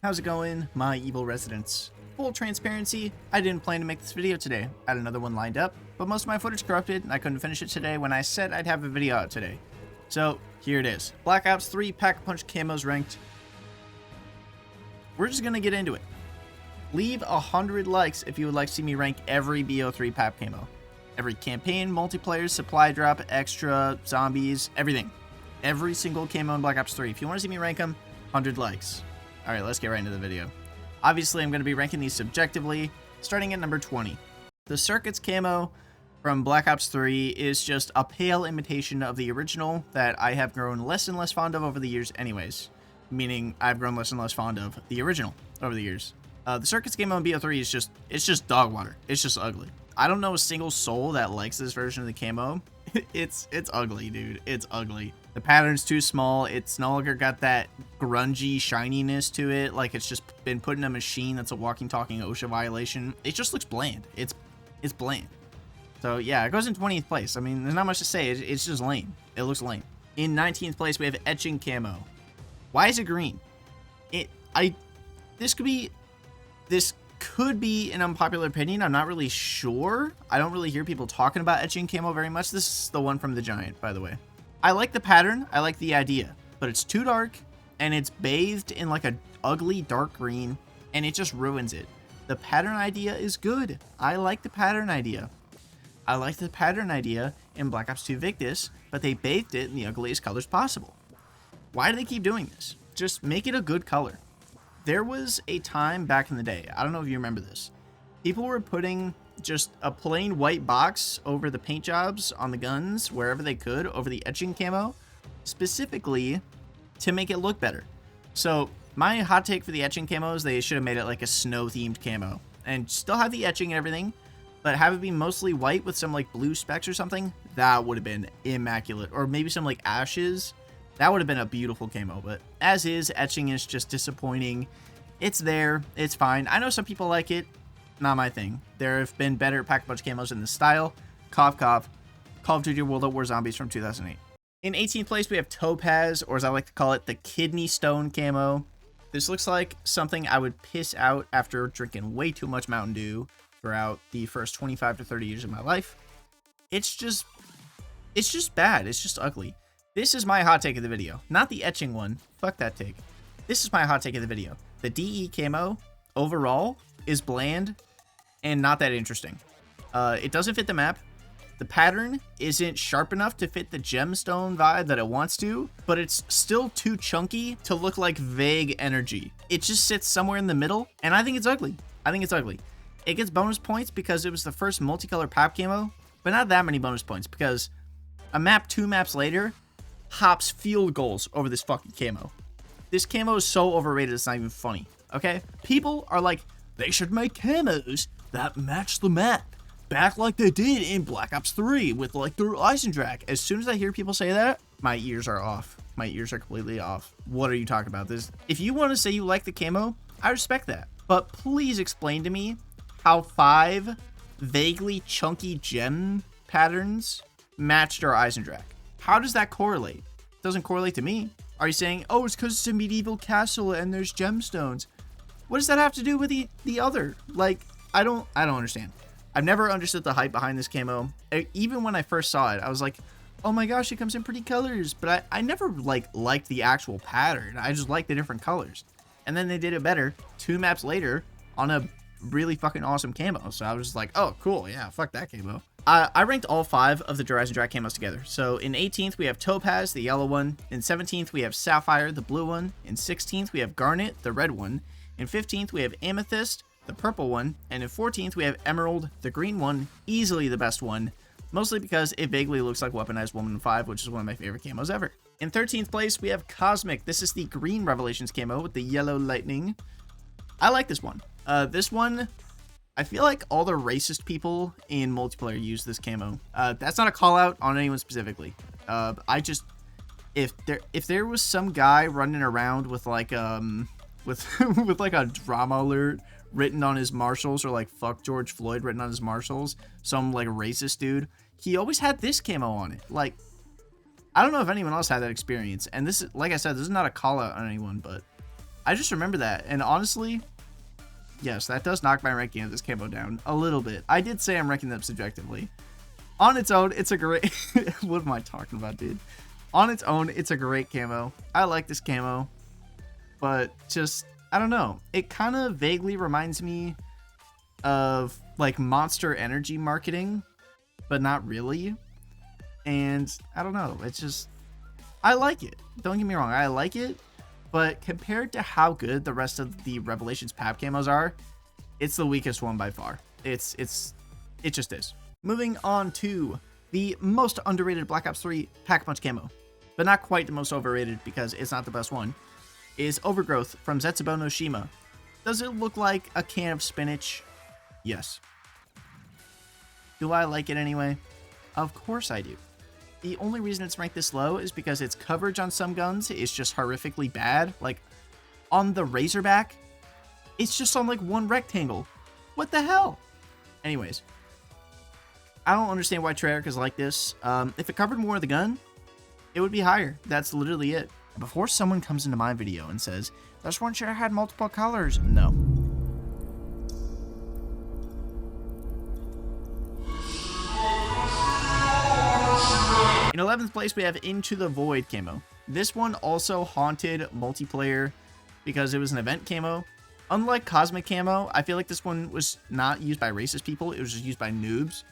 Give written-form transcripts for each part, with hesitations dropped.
How's it going, my evil residents? Full transparency, I didn't plan to make this video today. I had another one lined up, but most of my footage corrupted and I couldn't finish it today when I said I'd have a video out today. So, here it is. Black Ops 3 Pack-a-Punch Camos ranked. We're just gonna get into it. Leave 100 likes if you would like to see me rank every BO3 Pap Camo. Every campaign, multiplayer, supply drop, extra, zombies, everything. Every single camo in Black Ops 3. If you want to see me rank them, 100 likes. Alright, let's get right into the video. Obviously, I'm going to be ranking these subjectively, starting at number 20. The Circuits camo from Black Ops 3 is just a pale imitation of the original that I have grown less and less fond of over the years anyways. Meaning, I've grown less and less fond of the original over the years. The Circuits camo in BO3 is just dog water. It's just ugly. I don't know a single soul that likes this version of the camo. It's ugly, dude. It's ugly. The pattern's too small. It's no longer got that grungy shininess to it. Like it's just been put in a machine that's a walking, talking OSHA violation. It just looks bland. It's bland. So yeah, it goes in 20th place. I mean, there's not much to say. It's just lame. It looks lame. In 19th place, we have Etching camo. Why is it green? This could be an unpopular opinion. I'm not really sure. I don't really hear people talking about Etching camo very much. This is the one from the Giant, by the way. I like the pattern. I like the idea, but it's too dark and it's bathed in like a ugly dark green and it just ruins it. The pattern idea is good. I like the pattern idea. I like the pattern idea in Black Ops 2 Victus, but they bathed it in the ugliest colors possible. Why do they keep doing this? Just make it a good color. There was a time back in the day, I don't know if you remember this, people were putting just a plain white box over the paint jobs on the guns wherever they could over the etching camo, specifically to make it look better. So my hot take for the etching camo is they should have made it like a snow themed camo and still have the etching and everything, but have it be mostly white with some like blue specks or something. That would have been immaculate. Or maybe some like ashes. That would have been a beautiful camo, but as is, etching is just disappointing. It's there, it's fine. I know some people like it, not my thing. There have been better Pack-a-Punch camos in this style. Cough, cough. Call of Duty World at War Zombies from 2008. In 18th place, we have Topaz, or as I like to call it, the Kidney Stone camo. This looks like something I would piss out after drinking way too much Mountain Dew throughout the first 25 to 30 years of my life. It's just bad. It's just ugly. This is my hot take of the video, not the etching one. Fuck that take. This is my hot take of the video. The DE camo, overall, is bland and not that interesting. It doesn't fit the map. The pattern isn't sharp enough to fit the gemstone vibe that it wants to, but it's still too chunky to look like vague energy. It just sits somewhere in the middle, and I think it's ugly. I think it's ugly. It gets bonus points because it was the first multicolor Pap camo, but not that many bonus points because a map 2 maps later hops field goals over this fucking camo. This camo is so overrated it's not even funny, okay? People are like, they should make camos that match the map, back like they did in Black Ops 3 with like their Eisendrache. As soon as I hear people say that, my ears are off. My ears are completely off. What are you talking about? This? If you want to say you like the camo, I respect that. But please explain to me how 5 vaguely chunky gem patterns matched our Eisendrache. How does that correlate? It doesn't correlate to me. Are you saying, oh, it's because it's a medieval castle and there's gemstones? What does that have to do with the other? Like, I don't understand. I've never understood the hype behind this camo. Even when I first saw it, I was like, oh my gosh, it comes in pretty colors. But I never liked the actual pattern. I just liked the different colors. And then they did it better 2 maps later on a really fucking awesome camo. So I was just like, oh, cool. Yeah, fuck that camo. I ranked all 5 of the Eisendrache camos together. So in 18th, we have Topaz, the yellow one. In 17th, we have Sapphire, the blue one. In 16th, we have Garnet, the red one. In 15th, we have Amethyst, the purple one. And in 14th, we have Emerald, the green one. Easily the best one. Mostly because it vaguely looks like Weaponized Woman 5, which is one of my favorite camos ever. In 13th place, we have Cosmic. This is the green Revelations camo with the yellow lightning. I like this one. This one, I feel like all the racist people in multiplayer use this camo. That's not a call out on anyone specifically. If there was some guy running around with like with like a drama alert written on his marshals, or like fuck George Floyd written on his marshals, some like racist dude, he always had this camo on it. Like, I don't know if anyone else had that experience. And this is, like I said, this is not a call out on anyone, but I just remember that. And honestly, yes, that does knock my ranking of this camo down a little bit. I did say I'm ranking them subjectively. On its own, it's a great... What am I talking about, dude? On its own, it's a great camo. I like this camo. But just, I don't know. It kind of vaguely reminds me of like Monster Energy marketing, but not really. And I don't know. It's just, I like it. Don't get me wrong. I like it. But compared to how good the rest of the Revelations PAP camos are, it's the weakest one by far. It just is. Moving on to the most underrated Black Ops 3 Pack-a-Punch camo, but not quite the most overrated because it's not the best one, is Overgrowth from Zetsubo no Shima. Does it look like a can of spinach? Yes. Do I like it anyway? Of course I do. The only reason it's ranked this low is because its coverage on some guns is just horrifically bad. Like, on the Razorback, it's just on like one rectangle. What the hell? Anyways, I don't understand why Treyarch is like this. If it covered more of the gun, it would be higher. That's literally it. Before someone comes into my video and says, this one should have had multiple colors. No. In 11th place, we have Into the Void camo. This one also haunted multiplayer because it was an event camo. Unlike Cosmic camo, I feel like this one was not used by racist people. It was just used by noobs,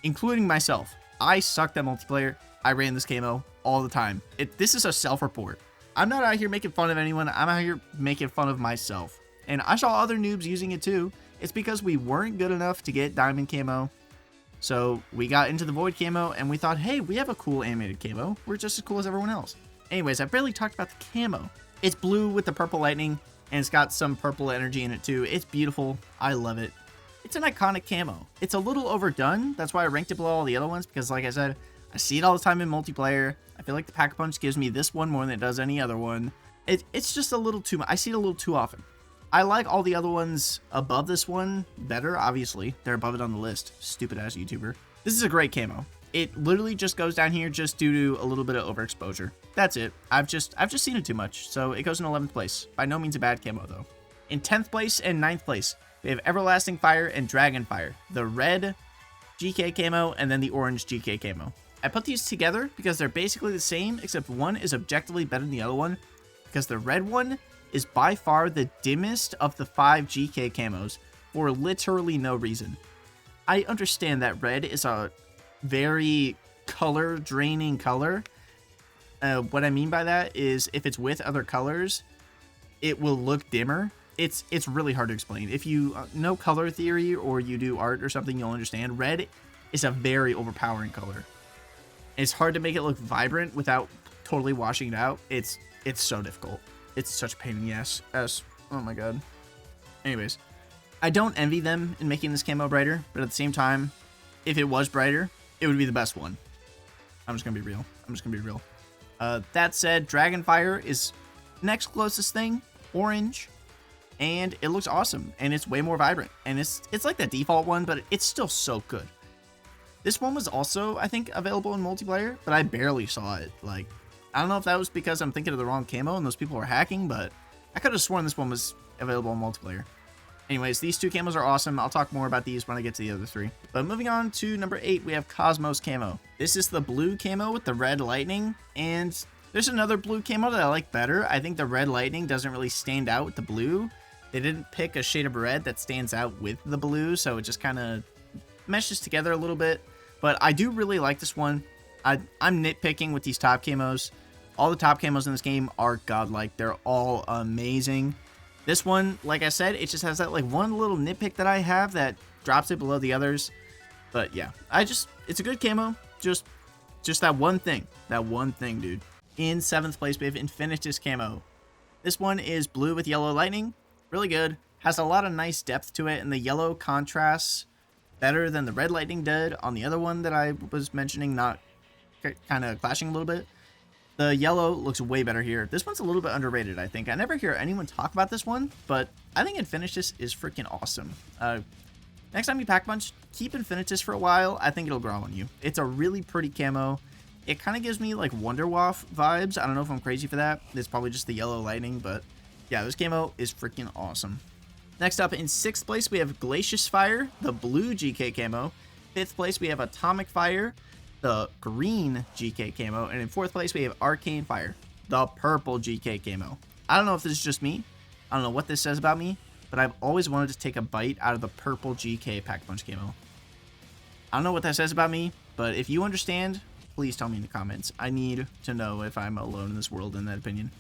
including myself. I sucked at multiplayer. I ran this camo all the time. This is a self-report. I'm not out here making fun of anyone. I'm out here making fun of myself. And I saw other noobs using it too. It's because we weren't good enough to get diamond camo. So we got into the Void camo and we thought, hey, we have a cool animated camo. We're just as cool as everyone else. Anyways, I barely talked about the camo. It's blue with the purple lightning and it's got some purple energy in it too. It's beautiful. I love it. It's an iconic camo. It's a little overdone. That's why I ranked it below all the other ones because like I said, I see it all the time in multiplayer. I feel like the Pack-a-Punch gives me this one more than it does any other one. It's just a little too much. I see it a little too often. I like all the other ones above this one better, obviously. They're above it on the list. Stupid ass YouTuber. This is a great camo. It literally just goes down here just due to a little bit of overexposure. That's it. I've just seen it too much, so it goes in 11th place. By no means a bad camo though. In 10th place and 9th place, we have Everlasting Fire and Dragon Fire. The red GK camo and then the orange GK camo. I put these together because they're basically the same, except one is objectively better than the other one, because the red one is by far the dimmest of the 5 GK camos for literally no reason. I understand that red is a very color draining color. What I mean by that is if it's with other colors, it will look dimmer. It's really hard to explain. If you know color theory or you do art or something, you'll understand. Red is a very overpowering color. It's hard to make it look vibrant without totally washing it out. It's so difficult. It's such a pain in the ass. Oh my god. Anyways, I don't envy them in making this camo brighter, but at the same time, if it was brighter, it would be the best one. I'm just gonna be real. That said, Dragonfire is next closest thing, orange, and it looks awesome, and it's way more vibrant, and it's like the default one, but it's still so good. This one was also, I think, available in multiplayer, but I barely saw it. Like, I don't know if that was because I'm thinking of the wrong camo and those people were hacking, but I could have sworn this one was available in multiplayer. Anyways, these two camos are awesome. I'll talk more about these when I get to the other three. But moving on to number 8, we have Cosmos camo. This is the blue camo with the red lightning, and there's another blue camo that I like better. I think the red lightning doesn't really stand out with the blue. They didn't pick a shade of red that stands out with the blue, so it just kind of meshes together a little bit. But I do really like this one. I'm nitpicking with these top camos. All the top camos in this game are godlike. They're all amazing. This one, like I said, it just has that like one little nitpick that I have that drops it below the others. But yeah, it's a good camo. Just that one thing. That one thing, dude. In 7th place, we have Infinitus camo. This one is blue with yellow lightning. Really good. Has a lot of nice depth to it, and the yellow contrasts better than the red lightning did on the other one that I was mentioning, not kind of clashing a little bit. The yellow looks way better here. This one's a little bit underrated, I think. I never hear anyone talk about this one, but I think Infinitus is freaking awesome. Next time you pack punch, keep Infinitus for a while. I think it'll grow on you. It's a really pretty camo. It kind of gives me like Wonder Waff vibes. I don't know if I'm crazy for that. It's probably just the yellow lightning, but Yeah, this camo is freaking awesome. Next up, in 6th place, we have Glacius Fire, the blue GK camo. 5th place, we have Atomic Fire, the green GK camo. And in 4th place, we have Arcane Fire, the purple GK camo. I don't know if this is just me. I don't know what this says about me, but I've always wanted to take a bite out of the purple GK Pack-a-Punch camo. I don't know what that says about me, but if you understand, please tell me in the comments. I need to know if I'm alone in this world in that opinion.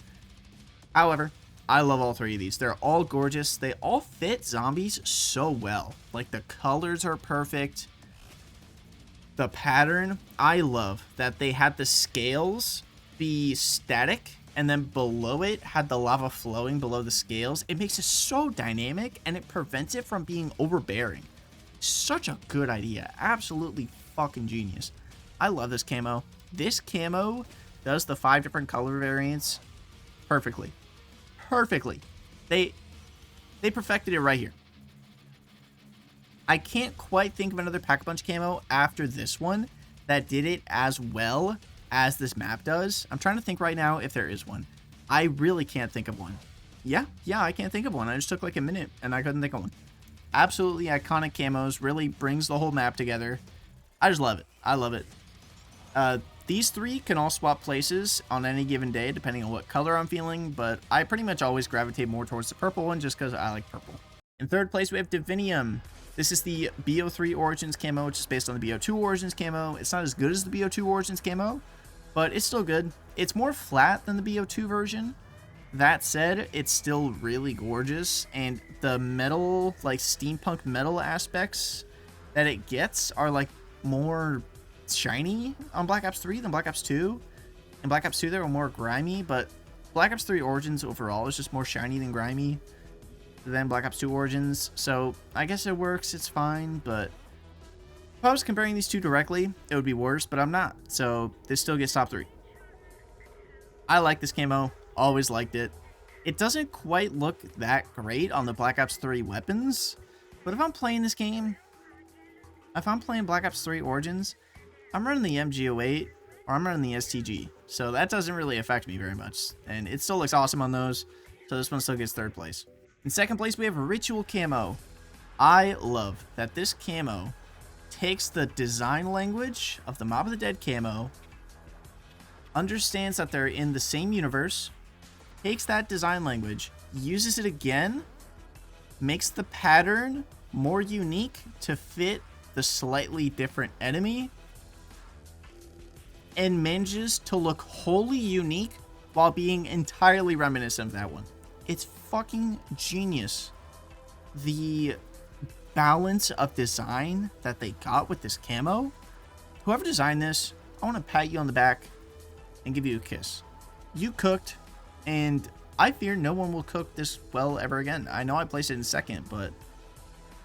However, I love all 3 of these. They're all gorgeous. They all fit zombies so well. Like, the colors are perfect. The pattern, I love that they had the scales be static, and then below it had the lava flowing below the scales. It makes it so dynamic, and it prevents it from being overbearing. Such a good idea. Absolutely fucking genius. I love this camo. This camo does the 5 different color variants perfectly. Perfectly. They perfected it right here. I can't quite think of another Pack-a-Punch camo after this one that did it as well as this map does. I'm trying to think right now if there is one. I really can't think of one. Yeah, I can't think of one. I just took like a minute and I couldn't think of one. Absolutely iconic camos. Really brings the whole map together. I just love it. I love it. These 3 can all swap places on any given day depending on what color I'm feeling, but I pretty much always gravitate more towards the purple one just because I like purple. In 3rd place, we have Divinium. This is the BO3 Origins camo, which is based on the BO2 Origins camo. It's not as good as the BO2 Origins camo, but it's still good. It's more flat than the BO2 version. That said, it's still really gorgeous, and the metal, like steampunk metal aspects that it gets are like more shiny on Black Ops 3 than Black Ops 2. In Black Ops 2, they were more grimy, but Black Ops 3 Origins overall is just more shiny than grimy than Black Ops 2 Origins. So I guess it works, it's fine, but if I was comparing these two directly, it would be worse, but I'm not. So this still gets top 3. I like this camo. Always liked it. It doesn't quite look that great on the Black Ops 3 weapons, but if I'm playing this game, if I'm playing Black Ops 3 Origins, I'm running the MG08 or I'm running the STG, so that doesn't really affect me very much, and it still looks awesome on those, so this one still gets 3rd place. In 2nd place, we have Ritual Camo. I love that this camo takes the design language of the Mob of the Dead camo, understands that they're in the same universe, takes that design language, uses it again, makes the pattern more unique to fit the slightly different enemy, and manages to look wholly unique while being entirely reminiscent of that one. It's fucking genius. The balance of design that they got with this camo. Whoever designed this, I want to pat you on the back and give you a kiss. You cooked, and I fear no one will cook this well ever again. I know I placed it in 2nd, but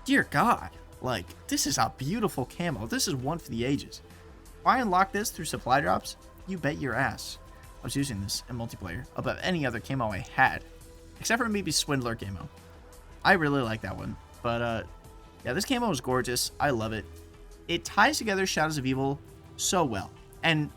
dear God, like, this is a beautiful camo. This is one for the ages. If I unlock this through supply drops, you bet your ass I was using this in multiplayer above any other camo I had, except for maybe Swindler camo. I really like that one, but yeah, this camo is gorgeous. I love it. It ties together Shadows of Evil so well, and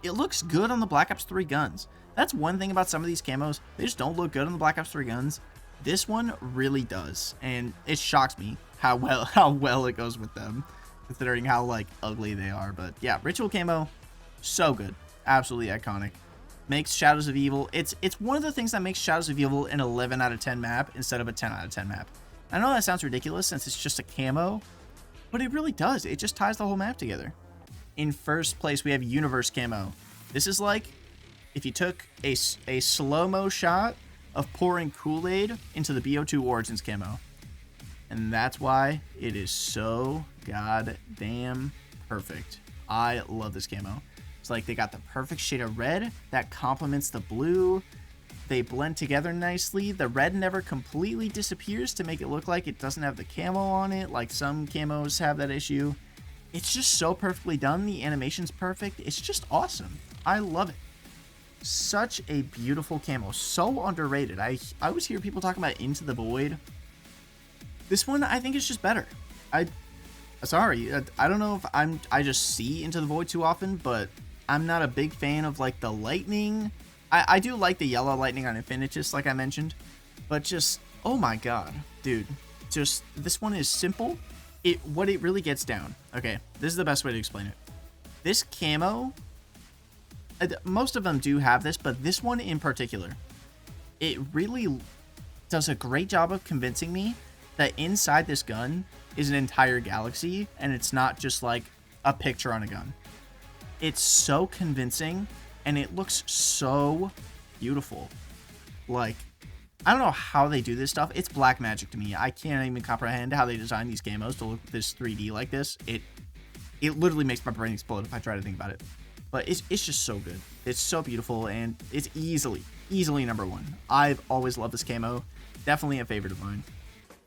it looks good on the Black Ops 3 guns. That's one thing about some of these camos. They just don't look good on the Black Ops 3 guns. This one really does, and it shocks me how well it goes with them, considering how like ugly they are. But yeah, Ritual camo, so good, absolutely iconic. Makes Shadows of Evil. It's one of the things that makes Shadows of Evil an 11 out of 10 map instead of a 10 out of 10 map. I know that sounds ridiculous since it's just a camo, but it really does. It just ties the whole map together. In 1st place, we have Universe camo. This is like if you took a slow-mo shot of pouring Kool-Aid into the BO2 Origins camo. And that's why it is so goddamn perfect. I love this camo. It's like they got the perfect shade of red that complements the blue. They blend together nicely. The red never completely disappears to make it look like it doesn't have the camo on it, like some camos have that issue. It's just so perfectly done. The animation's perfect. It's just awesome. I love it. Such a beautiful camo. So underrated. I always hear people talking about Into the Void. This one, I think, is just better. Sorry, I don't know if I just see Into the Void too often, but I'm not a big fan of like the lightning. I do like the yellow lightning on Infinitus, like I mentioned, but just, oh my god, dude. Just, this one is simple. What it really gets down. Okay, this is the best way to explain it. This camo, most of them do have this, but this one in particular, it really does a great job of convincing me that inside this gun is an entire galaxy, and it's not just like a picture on a gun. It's so convincing, and it looks so beautiful. Like, I don't know how they do this stuff. It's black magic to me. I can't even comprehend how they design these camos to look this 3D like this. It literally makes my brain explode if I try to think about it. But it's just so good. It's so beautiful, and it's easily number one. I've always loved this camo. Definitely a favorite of mine.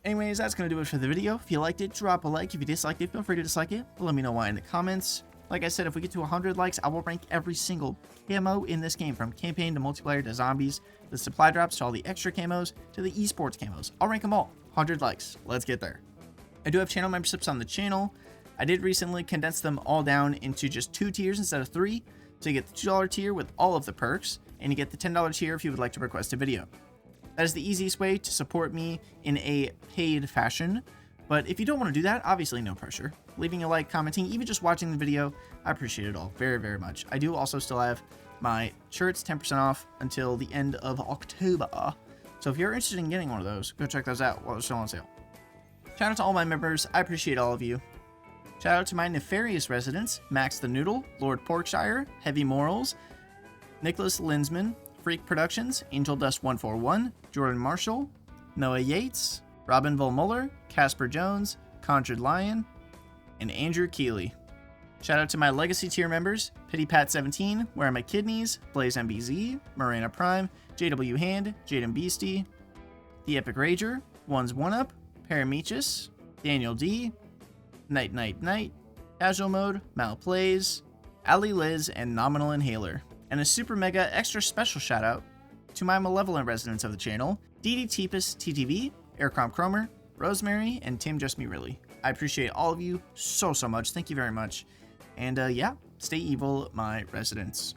Anyways, that's going to do it for the video. If you liked it, drop a like. If you disliked it, feel free to dislike it. Let me know why in the comments. Like I said, if we get to 100 likes, I will rank every single camo in this game, from campaign to multiplayer to zombies, the supply drops to all the extra camos to the esports camos. I'll rank them all. 100 likes. Let's get there. I do have channel memberships on the channel. I did recently condense them all down into just 2 tiers instead of 3. So you get the $2 tier with all of the perks, and you get the $10 tier if you would like to request a video. That is the easiest way to support me in a paid fashion. But if you don't want to do that, obviously no pressure. Leaving a like, commenting, even just watching the video, I appreciate it all very, very much. I do also still have my shirts 10% off until the end of October. So if you're interested in getting one of those, go check those out while they're still on sale. Shout out to all my members. I appreciate all of you. Shout out to my nefarious residents, Max the Noodle, Lord Porkshire, Heavy Morals, Nicholas Linsman, Freak Productions, Angel Dust 141, Jordan Marshall, Noah Yates, Robin Volmuller, Casper Jones, Conjured Lion, and Andrew Keeley. Shout out to my Legacy tier members, Pity Pat 17, Where Are My Kidneys, Blaze MBZ, Morena Prime, JW Hand, Jaden Beastie, The Epic Rager, One's One Up, Parametrius, Daniel D, Night Night Night, Casual Mode, Mal Plays, Ali Liz, and Nominal Inhaler. And a super mega extra special shout out to my malevolent residents of the channel, DD Teepus TTV, Aircrom Cromer, Rosemary, and Tim Just Me Really. I appreciate all of you so much. Thank you very much. And yeah, stay evil, my residents.